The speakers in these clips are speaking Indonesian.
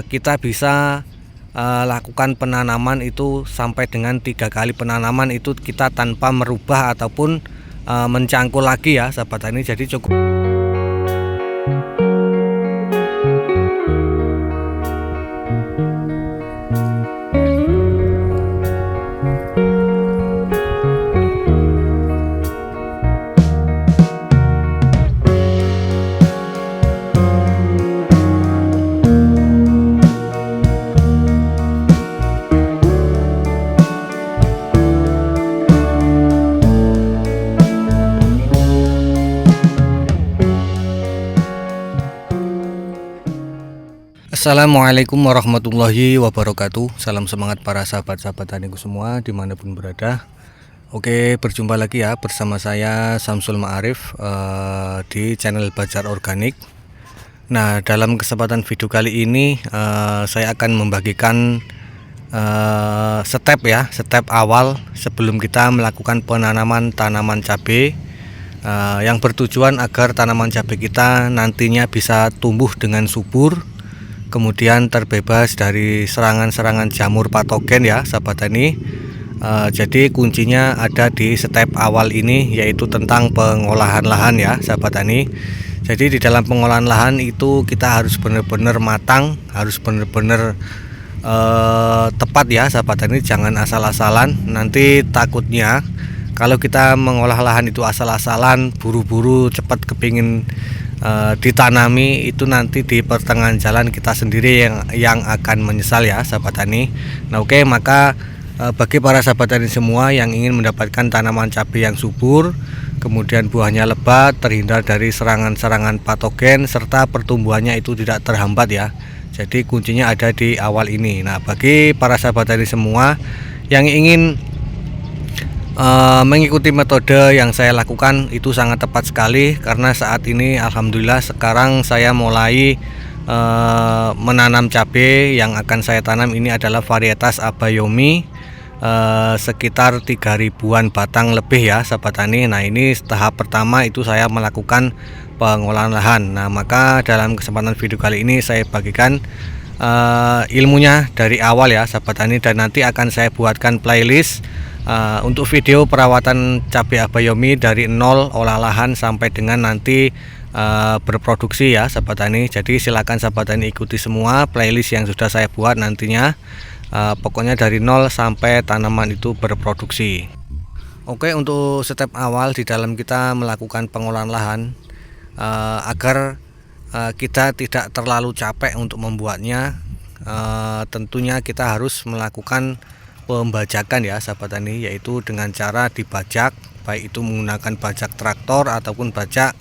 kita bisa lakukan penanaman itu sampai dengan 3 kali penanaman itu kita tanpa merubah ataupun mencangkul lagi ya sahabat tani. Jadi cukup Assalamualaikum warahmatullahi wabarakatuh. Salam semangat para sahabat-sahabat taniku semua dimanapun berada. Oke, berjumpa lagi ya bersama saya Samsul Ma'arif di channel Bajar Organik. Nah, dalam kesempatan video kali ini saya akan membagikan step awal sebelum kita melakukan penanaman tanaman cabai yang bertujuan agar tanaman cabai kita nantinya bisa tumbuh dengan subur, kemudian terbebas dari serangan-serangan jamur patogen ya sahabat tani. Jadi kuncinya ada di step awal ini, yaitu tentang pengolahan lahan ya sahabat tani. Jadi di dalam pengolahan lahan itu kita harus benar-benar matang, harus benar-benar tepat ya sahabat tani. Jangan asal-asalan, nanti takutnya kalau kita mengolah lahan itu asal-asalan, buru-buru cepat kepingin ditanami, itu nanti di pertengahan jalan kita sendiri yang akan menyesal ya sahabat tani. Nah oke, maka bagi para sahabat tani semua yang ingin mendapatkan tanaman cabai yang subur, kemudian buahnya lebat, terhindar dari serangan-serangan patogen, serta pertumbuhannya itu tidak terhambat ya. Jadi kuncinya ada di awal ini. Nah bagi para sahabat tani semua yang ingin mengikuti metode yang saya lakukan itu sangat tepat sekali, karena saat ini alhamdulillah sekarang saya mulai menanam cabai. Yang akan saya tanam ini adalah varietas Abayomi, sekitar 3.000-an batang lebih ya sahabat tani. Nah ini tahap pertama itu saya melakukan pengolahan lahan. Nah maka dalam kesempatan video kali ini saya bagikan ilmunya dari awal ya sahabat tani, dan nanti akan saya buatkan playlist untuk video perawatan cabai Abayomi dari nol olah lahan sampai dengan nanti berproduksi ya sahabat tani. Jadi silakan sahabat tani ikuti semua playlist yang sudah saya buat nantinya, pokoknya dari nol sampai tanaman itu berproduksi. Oke, untuk step awal di dalam kita melakukan pengolahan lahan, agar kita tidak terlalu capek untuk membuatnya, tentunya kita harus melakukan pembajakan ya sahabat tani, yaitu dengan cara dibajak, baik itu menggunakan bajak traktor ataupun bajak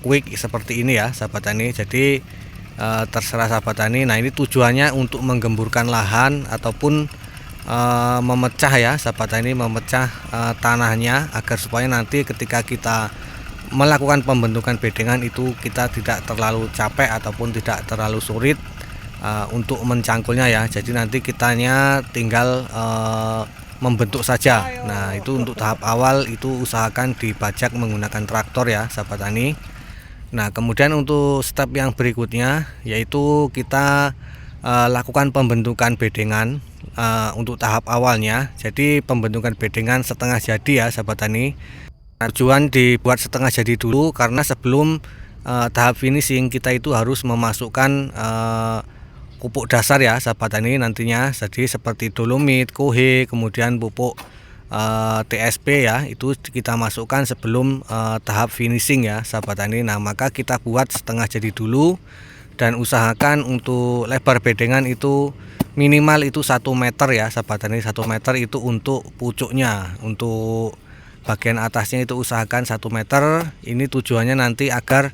quick seperti ini ya sahabat tani. Jadi terserah sahabat tani. Nah ini tujuannya untuk menggemburkan lahan ataupun memecah ya sahabat tani, memecah tanahnya, agar supaya nanti ketika kita melakukan pembentukan bedengan itu kita tidak terlalu capek ataupun tidak terlalu sulit untuk mencangkulnya ya. Jadi nanti kitanya tinggal membentuk saja. Nah itu untuk tahap awal itu usahakan dibajak menggunakan traktor ya sahabat tani. Nah kemudian untuk step yang berikutnya yaitu kita lakukan pembentukan bedengan untuk tahap awalnya. Jadi pembentukan bedengan setengah jadi ya sahabat tani. Tujuan dibuat setengah jadi dulu karena sebelum tahap finishing kita itu harus memasukkan pupuk dasar ya sahabat tani nantinya. Jadi seperti dolomit, kohe, kemudian pupuk TSP ya, itu kita masukkan sebelum tahap finishing ya sahabat tani. Nah maka kita buat setengah jadi dulu, dan usahakan untuk lebar bedengan itu minimal itu 1 meter ya sahabat tani. 1 meter itu untuk pucuknya, untuk bagian atasnya itu usahakan 1 meter. Ini tujuannya nanti agar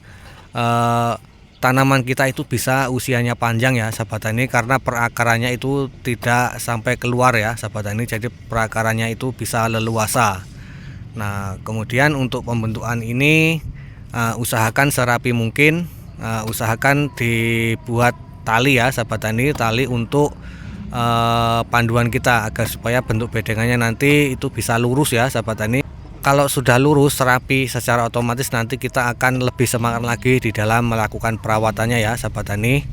tanaman kita itu bisa usianya panjang ya sahabat tani, karena perakarannya itu tidak sampai keluar ya sahabat tani. Jadi perakarannya itu bisa leluasa. Nah kemudian untuk pembentukan ini usahakan serapi mungkin, usahakan dibuat tali ya sahabat tani, tali untuk panduan kita agar supaya bentuk bedengannya nanti itu bisa lurus ya sahabat tani. Kalau sudah lurus rapi secara otomatis nanti kita akan lebih semangat lagi di dalam melakukan perawatannya ya sahabat tani.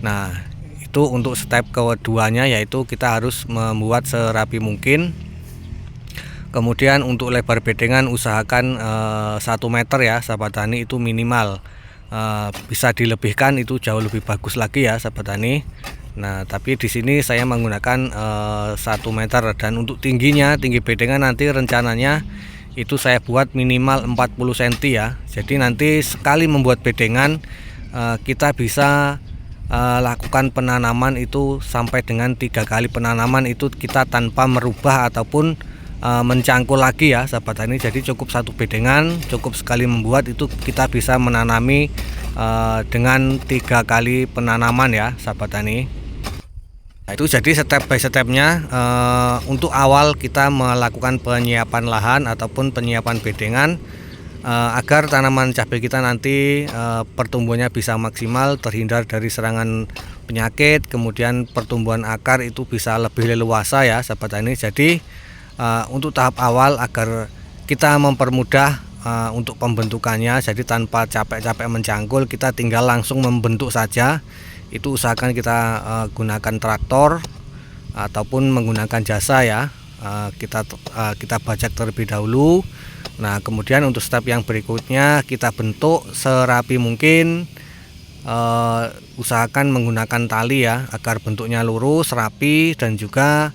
Nah, itu untuk step keduanya, yaitu kita harus membuat serapi mungkin. Kemudian untuk lebar bedengan usahakan 1 meter ya sahabat tani, itu minimal. Bisa dilebihkan itu jauh lebih bagus lagi ya sahabat tani. Nah, tapi di sini saya menggunakan 1 meter, dan untuk tinggi bedengan nanti rencananya itu saya buat minimal 40 cm ya. Jadi nanti sekali membuat bedengan kita bisa lakukan penanaman itu sampai dengan 3 kali penanaman itu kita tanpa merubah ataupun mencangkul lagi ya sahabat tani. Jadi cukup 1 bedengan, cukup sekali membuat itu kita bisa menanami dengan 3 kali penanaman ya sahabat tani. Nah, itu jadi step by stepnya. Untuk awal kita melakukan penyiapan lahan ataupun penyiapan bedengan agar tanaman cabai kita nanti pertumbuhannya bisa maksimal, terhindar dari serangan penyakit, kemudian pertumbuhan akar itu bisa lebih leluasa ya sahabat tani. Jadi untuk tahap awal agar kita mempermudah untuk pembentukannya, jadi tanpa capek-capek mencangkul, kita tinggal langsung membentuk saja. Itu usahakan kita gunakan traktor ataupun menggunakan jasa ya. Kita bajak terlebih dahulu. Nah, kemudian untuk step yang berikutnya kita bentuk serapi mungkin. Usahakan menggunakan tali ya agar bentuknya lurus, rapi, dan juga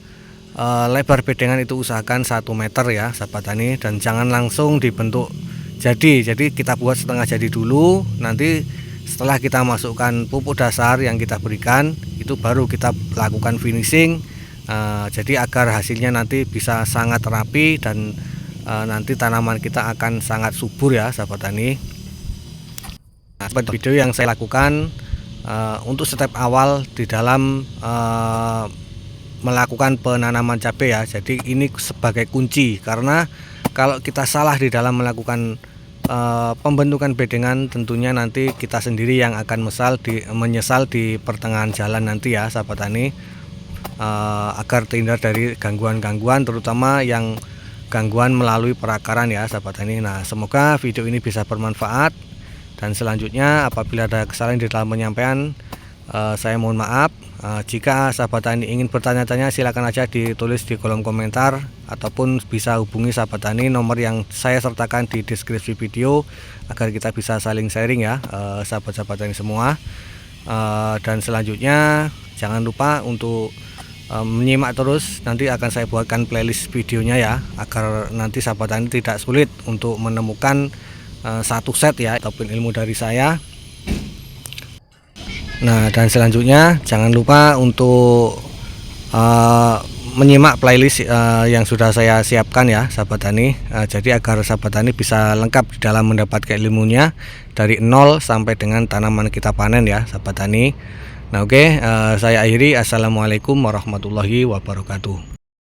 lebar bedengan itu usahakan 1 meter ya sahabat tani, dan jangan langsung dibentuk jadi kita buat setengah jadi dulu. Nanti setelah kita masukkan pupuk dasar yang kita berikan, itu baru kita lakukan finishing. Jadi agar hasilnya nanti bisa sangat rapi dan nanti tanaman kita akan sangat subur ya sahabat tani. Nah, video yang saya lakukan untuk step awal di dalam melakukan penanaman cabai ya. Jadi ini sebagai kunci, karena kalau kita salah di dalam melakukan pembentukan bedengan, tentunya nanti kita sendiri yang akan menyesal di pertengahan jalan nanti ya sahabat tani. Agar terhindar dari gangguan-gangguan, terutama yang gangguan melalui perakaran ya sahabat tani. Nah, semoga video ini bisa bermanfaat, dan selanjutnya apabila ada kesalahan di dalam penyampaian, saya mohon maaf. Jika sahabat tani ingin bertanya-tanya, silakan aja ditulis di kolom komentar, ataupun bisa hubungi sahabat tani nomor yang saya sertakan di deskripsi video agar kita bisa saling sharing ya sahabat-sahabat tani semua. Dan selanjutnya jangan lupa untuk menyimak terus, nanti akan saya buatkan playlist videonya ya, agar nanti sahabat tani tidak sulit untuk menemukan satu set ya ataupun ilmu dari saya. Nah, dan selanjutnya jangan lupa untuk menyimak playlist yang sudah saya siapkan ya sahabat tani. Jadi agar sahabat tani bisa lengkap di dalam mendapatkan ilmunya dari nol sampai dengan tanaman kita panen ya sahabat tani. Nah, oke, saya akhiri. Assalamualaikum warahmatullahi wabarakatuh.